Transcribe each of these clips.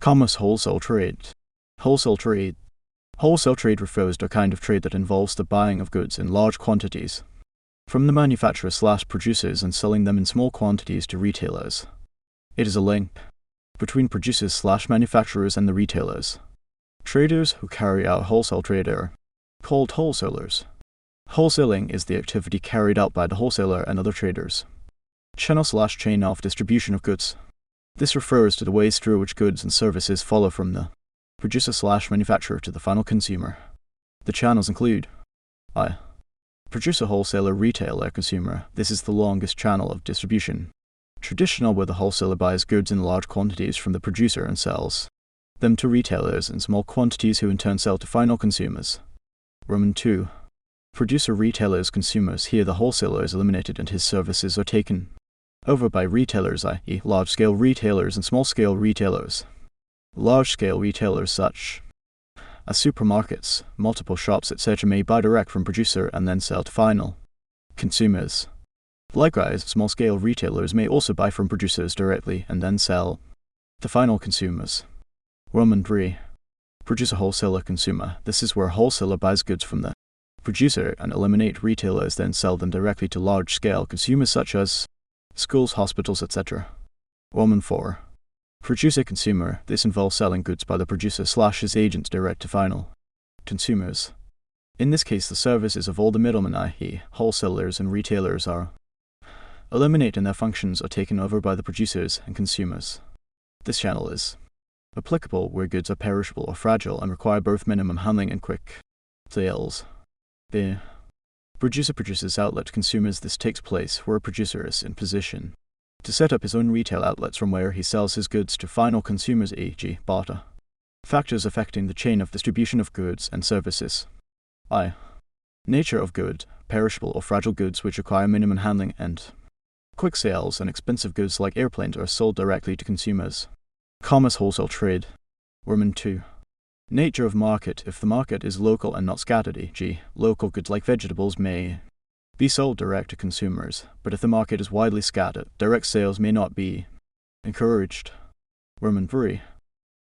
Wholesale trade. Wholesale trade. Wholesale trade refers to a kind of trade that involves the buying of goods in large quantities from the manufacturers/producers and selling them in small quantities to retailers. It is a link between producers/manufacturers and the retailers. Traders who carry out wholesale trade are called wholesalers. Wholesaling is the activity carried out by the wholesaler and other traders. Channel/chain of distribution of goods. This refers to the ways through which goods and services follow from the producer/manufacturer to the final consumer. The channels include I. Producer, wholesaler, retailer, consumer. This is the longest channel of distribution. Traditional, where the wholesaler buys goods in large quantities from the producer and sells them to retailers in small quantities who in turn sell to final consumers. Roman 2. Producer, retailers, consumers. Here the wholesaler is eliminated and his services are taken over by retailers, i.e. large-scale retailers and small-scale retailers. Large-scale retailers such as supermarkets, multiple shops, etc. may buy direct from producer and then sell to final consumers. Likewise, small-scale retailers may also buy from producers directly and then sell to final consumers. Roman 3. Producer, wholesaler, consumer. This is where a wholesaler buys goods from the producer and eliminate retailers, then sell them directly to large-scale consumers such as schools, hospitals, etc. Roman 4. Producer, consumer. This involves selling goods by the producer/his agents direct to final consumers. In this case, the services of all the middlemen, i.e. wholesalers and retailers, are eliminated and their functions are taken over by the producers and consumers. This channel is applicable where goods are perishable or fragile and require both minimum handling and quick sales. The producer produces outlet to consumers. This takes place where a producer is in position to set up his own retail outlets from where he sells his goods to final consumers, e.g. barter. Factors affecting the chain of distribution of goods and services. I. Nature of good. Perishable or fragile goods which require minimum handling and quick sales, and expensive goods like airplanes are sold directly to consumers. Wholesale trade. Roman 2. Nature of market. If the market is local and not scattered, e.g. local goods like vegetables may be sold direct to consumers, but if the market is widely scattered, direct sales may not be encouraged. Roman 3.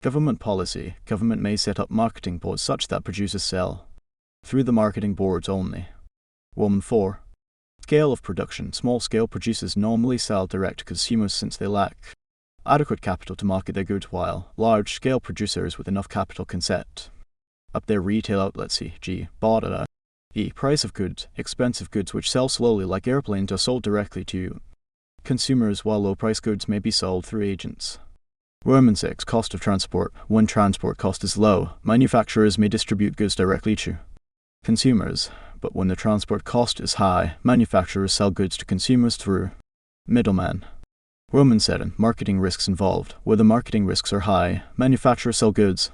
Government policy. Government may set up marketing boards such that producers sell through the marketing boards only. Roman 4. Scale of production. Small-scale producers normally sell direct to consumers since they lack adequate capital to market their goods, while large-scale producers with enough capital can set up their retail outlets, e.g. barter. Price of goods. Expensive goods which sell slowly like airplanes are sold directly to consumers, while low-priced goods may be sold through agents. Roman 6. Cost of transport. When transport cost is low, manufacturers may distribute goods directly to consumers, but when the transport cost is high, manufacturers sell goods to consumers through middlemen. Roman 7. Marketing risks involved. Where the marketing risks are high, manufacturers sell goods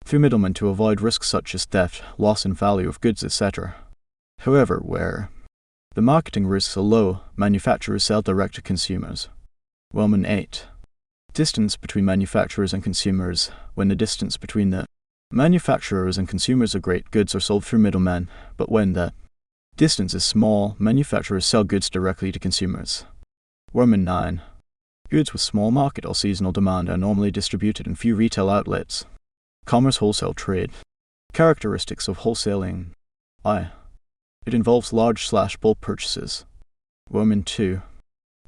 through middlemen to avoid risks such as theft, loss in value of goods, etc. However, where the marketing risks are low, manufacturers sell direct to consumers. Roman 8. Distance between manufacturers and consumers. When the distance between the manufacturers and consumers are great, goods are sold through middlemen, but when the distance is small, manufacturers sell goods directly to consumers. Roman 9. Goods with small market or seasonal demand are normally distributed in few retail outlets. Wholesale trade. Characteristics of wholesaling. I. It involves large/bulk purchases. Roman 2.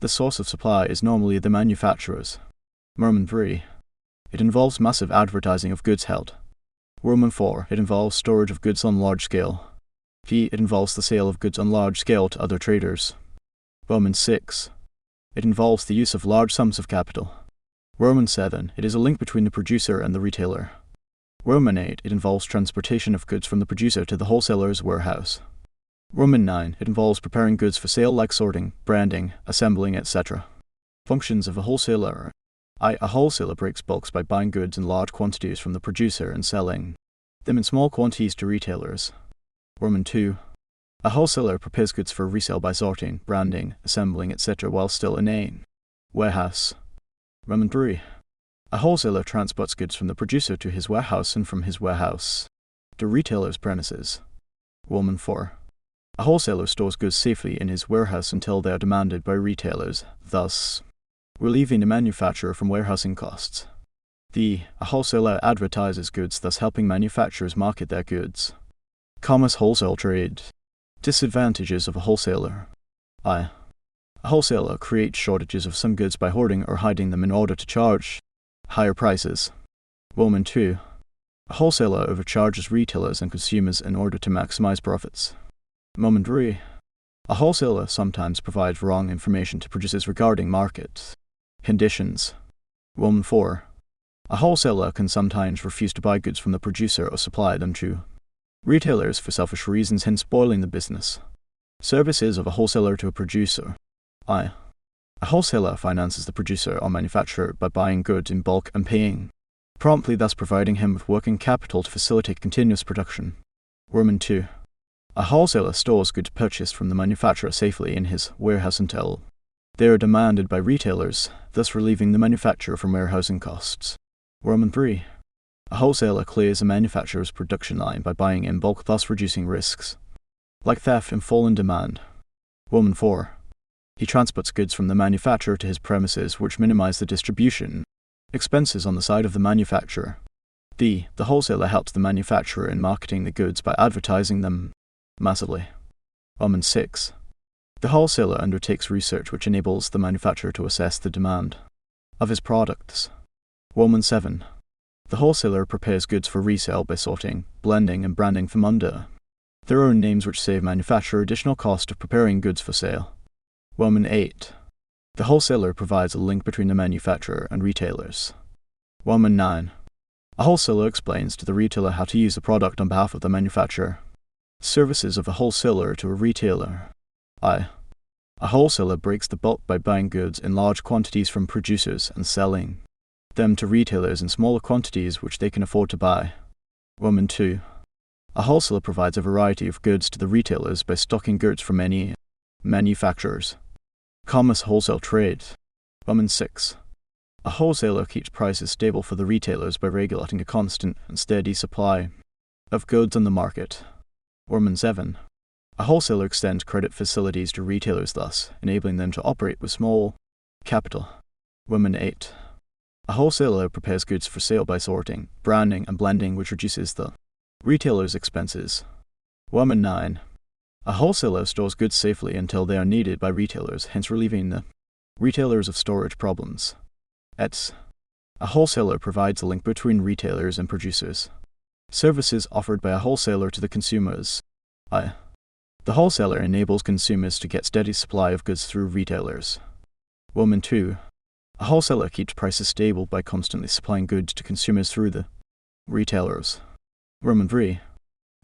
The source of supply is normally the manufacturers. Roman 3. It involves massive advertising of goods held. Roman 4. It involves storage of goods on large scale. It involves the sale of goods on large scale to other traders. Roman 6. It involves the use of large sums of capital. Roman 7. It is a link between the producer and the retailer. Roman 8. It involves transportation of goods from the producer to the wholesaler's warehouse. Roman 9. It involves preparing goods for sale like sorting, branding, assembling, etc. Functions of a wholesaler. A wholesaler breaks bulks by buying goods in large quantities from the producer and selling them in small quantities to retailers. Roman 2. A wholesaler prepares goods for resale by sorting, branding, assembling, etc. while still in a warehouse. Roman 3. A wholesaler transports goods from the producer to his warehouse and from his warehouse to retailer's premises. Roman 4. A wholesaler stores goods safely in his warehouse until they are demanded by retailers, thus relieving the manufacturer from warehousing costs. A wholesaler advertises goods, thus helping manufacturers market their goods. Commerce wholesale trade. Disadvantages of a wholesaler. A wholesaler creates shortages of some goods by hoarding or hiding them in order to charge higher prices. 2. A wholesaler overcharges retailers and consumers in order to maximize profits. 3. A wholesaler sometimes provides wrong information to producers regarding market conditions. 4. A wholesaler can sometimes refuse to buy goods from the producer or supply them to retailers for selfish reasons, hence spoiling the business. Services of a wholesaler to a producer. A wholesaler finances the producer or manufacturer by buying goods in bulk and paying promptly, thus providing him with working capital to facilitate continuous production. 2. A wholesaler stores goods purchased from the manufacturer safely in his warehouse until they are demanded by retailers, thus relieving the manufacturer from warehousing costs. 3. A wholesaler clears a manufacturer's production line by buying in bulk, thus reducing risks, like theft and fallen demand. 4. He transports goods from the manufacturer to his premises, which minimize the distribution expenses on the side of the manufacturer. The wholesaler helps the manufacturer in marketing the goods by advertising them massively. 6. The wholesaler undertakes research which enables the manufacturer to assess the demand of his products. 7. The wholesaler prepares goods for resale by sorting, blending, and branding them under their own names, which save manufacturer additional cost of preparing goods for sale. 8. The wholesaler provides a link between the manufacturer and retailers. 9. A wholesaler explains to the retailer how to use the product on behalf of the manufacturer. Services of a wholesaler to a retailer. A wholesaler breaks the bulk by buying goods in large quantities from producers and selling them to retailers in smaller quantities which they can afford to buy. 2. A wholesaler provides a variety of goods to the retailers by stocking goods from many manufacturers. Commerce wholesale trade. 6. A wholesaler keeps prices stable for the retailers by regulating a constant and steady supply of goods on the market. 7. A wholesaler extends credit facilities to retailers, thus enabling them to operate with small capital. 8. A wholesaler prepares goods for sale by sorting, branding, and blending, which reduces the retailer's expenses. 9. A wholesaler stores goods safely until they are needed by retailers, hence relieving the retailers of storage problems. A wholesaler provides a link between retailers and producers. Services offered by a wholesaler to the consumers. The wholesaler enables consumers to get steady supply of goods through retailers. 2. A wholesaler keeps prices stable by constantly supplying goods to consumers through the retailers. 3.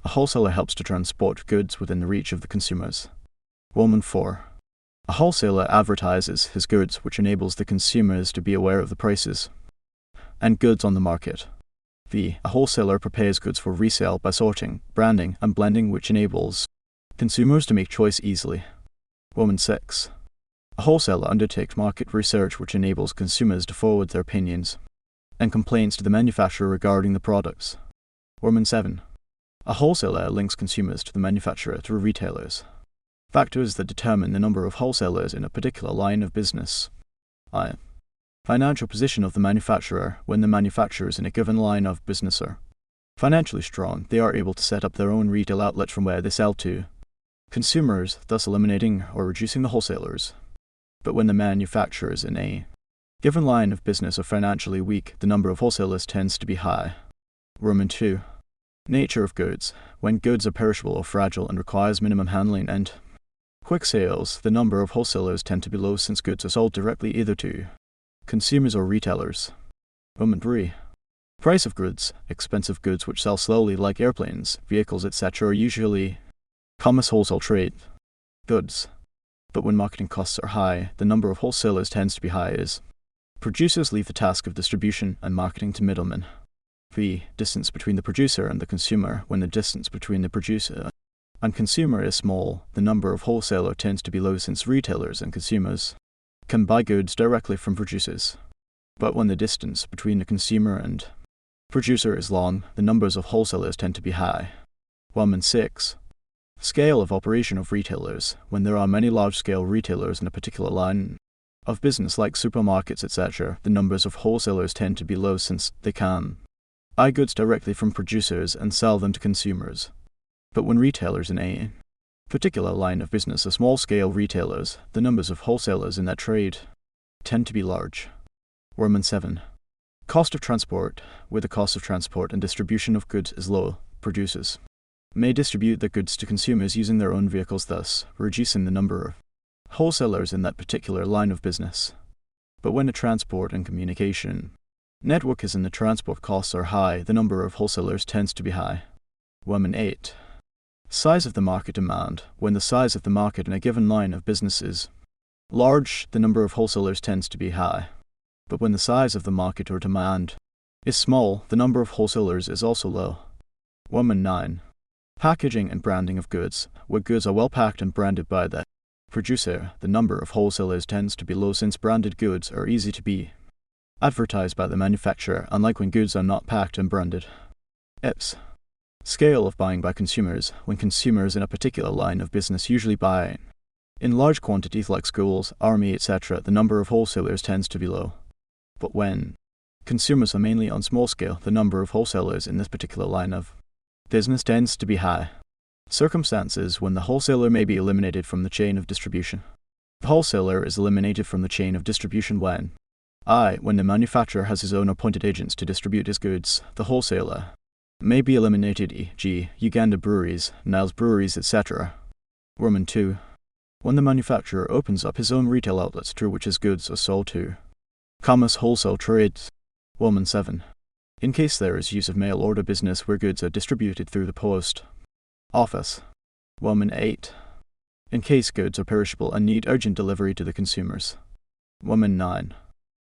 A wholesaler helps to transport goods within the reach of the consumers. 4. A wholesaler advertises his goods, which enables the consumers to be aware of the prices and goods on the market. A wholesaler prepares goods for resale by sorting, branding, and blending, which enables consumers to make choice easily. 6. A wholesaler undertakes market research, which enables consumers to forward their opinions and complaints to the manufacturer regarding the products. 7. A wholesaler links consumers to the manufacturer through retailers. Factors that determine the number of wholesalers in a particular line of business. Financial position of the manufacturer. When the manufacturers in a given line of business are financially strong, they are able to set up their own retail outlets from where they sell to consumers, thus eliminating or reducing the wholesalers. But when the manufacturers in a given line of business are financially weak, the number of wholesalers tends to be high. 2. Nature of goods. When goods are perishable or fragile and requires minimum handling and quick sales, the number of wholesalers tend to be low, since goods are sold directly either to consumers or retailers. 3. Price of goods. Expensive goods which sell slowly, like airplanes, vehicles, etc., are usually commerce wholesale trade goods. But when marketing costs are high, the number of wholesalers tends to be high, as producers leave the task of distribution and marketing to middlemen. The distance between the producer and the consumer. When the distance between the producer and consumer is small, the number of wholesalers tends to be low, since retailers and consumers can buy goods directly from producers. But when the distance between the consumer and producer is long, the numbers of wholesalers tend to be high. 6. Scale of operation of retailers. When there are many large-scale retailers in a particular line of business like supermarkets, etc., the numbers of wholesalers tend to be low since they can buy goods directly from producers and sell them to consumers. But when retailers in a particular line of business are small-scale retailers, the numbers of wholesalers in that trade tend to be large. Roman 7. Cost of transport. Where the cost of transport and distribution of goods is low, producers may distribute their goods to consumers using their own vehicles, thus reducing the number of wholesalers in that particular line of business. But when the transport and communication network is and the transport costs are high, the number of wholesalers tends to be high. Woman 8. Size of the market demand. When the size of the market in a given line of business is large, the number of wholesalers tends to be high. But when the size of the market or demand is small, the number of wholesalers is also low. Woman 9. Packaging and branding of goods. Where goods are well packed and branded by the producer, the number of wholesalers tends to be low since branded goods are easy to be advertised by the manufacturer, unlike when goods are not packed and branded. Ips. Scale of buying by consumers. When consumers in a particular line of business usually buy in large quantities like schools, army, etc., the number of wholesalers tends to be low. But when consumers are mainly on small scale, the number of wholesalers in this particular line of business tends to be high. Circumstances when the wholesaler may be eliminated from the chain of distribution. The wholesaler is eliminated from the chain of distribution when when the manufacturer has his own appointed agents to distribute his goods. The wholesaler may be eliminated, e.g., Uganda breweries, Niles breweries, etc. Roman 2. When the manufacturer opens up his own retail outlets through which his goods are sold to commerce wholesale trades. Roman 7. In case there is use of mail order business where goods are distributed through the post office. Roman 8. In case goods are perishable and need urgent delivery to the consumers. Roman 9.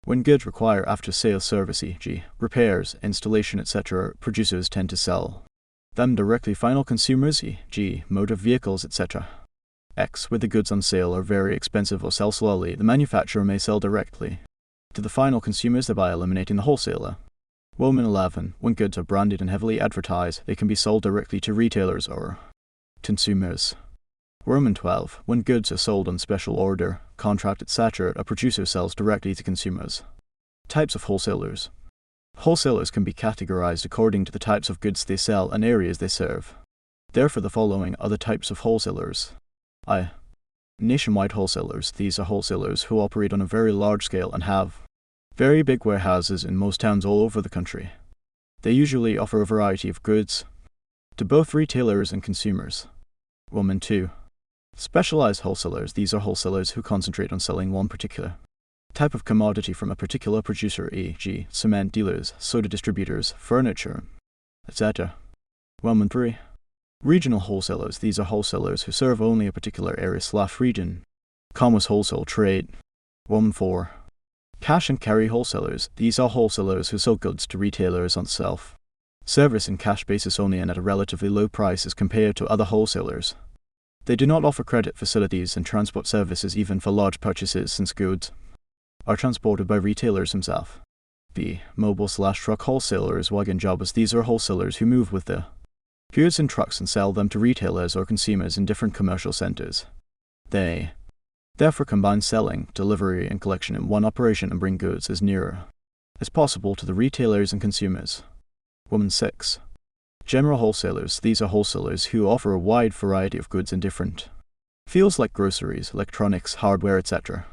When goods require after-sales service, e.g., repairs, installation, etc., producers tend to sell them directly to final consumers, e.g., motor vehicles, etc. X. Where the goods on sale are very expensive or sell slowly, the manufacturer may sell directly to the final consumers, thereby eliminating the wholesaler. Roman 11. When goods are branded and heavily advertised, they can be sold directly to retailers or consumers. Roman 12. When goods are sold on special order, contract, etc., a producer sells directly to consumers. Types of wholesalers. Wholesalers can be categorized according to the types of goods they sell and areas they serve. Therefore, the following are the types of wholesalers. Nationwide wholesalers. These are wholesalers who operate on a very large scale and have very big warehouses in most towns all over the country. They usually offer a variety of goods to both retailers and consumers. Roman 2. Specialized wholesalers. These are wholesalers who concentrate on selling one particular type of commodity from a particular producer, e.g., cement dealers, soda distributors, furniture, etc. Roman 3. Regional wholesalers. These are wholesalers who serve only a particular area/region. Commerce wholesale trade. Roman 4. Cash and carry wholesalers. These are wholesalers who sell goods to retailers on self-service and cash basis only and at a relatively low price as compared to other wholesalers. They do not offer credit facilities and transport services even for large purchases since goods are transported by retailers themselves. B. Mobile/truck wholesalers, wagon jobbers. These are wholesalers who move with the goods in trucks and sell them to retailers or consumers in different commercial centers. They therefore combine selling, delivery, and collection in one operation and bring goods as near as possible to the retailers and consumers. Woman 6. General wholesalers. These are wholesalers who offer a wide variety of goods in different fields like groceries, electronics, hardware, etc.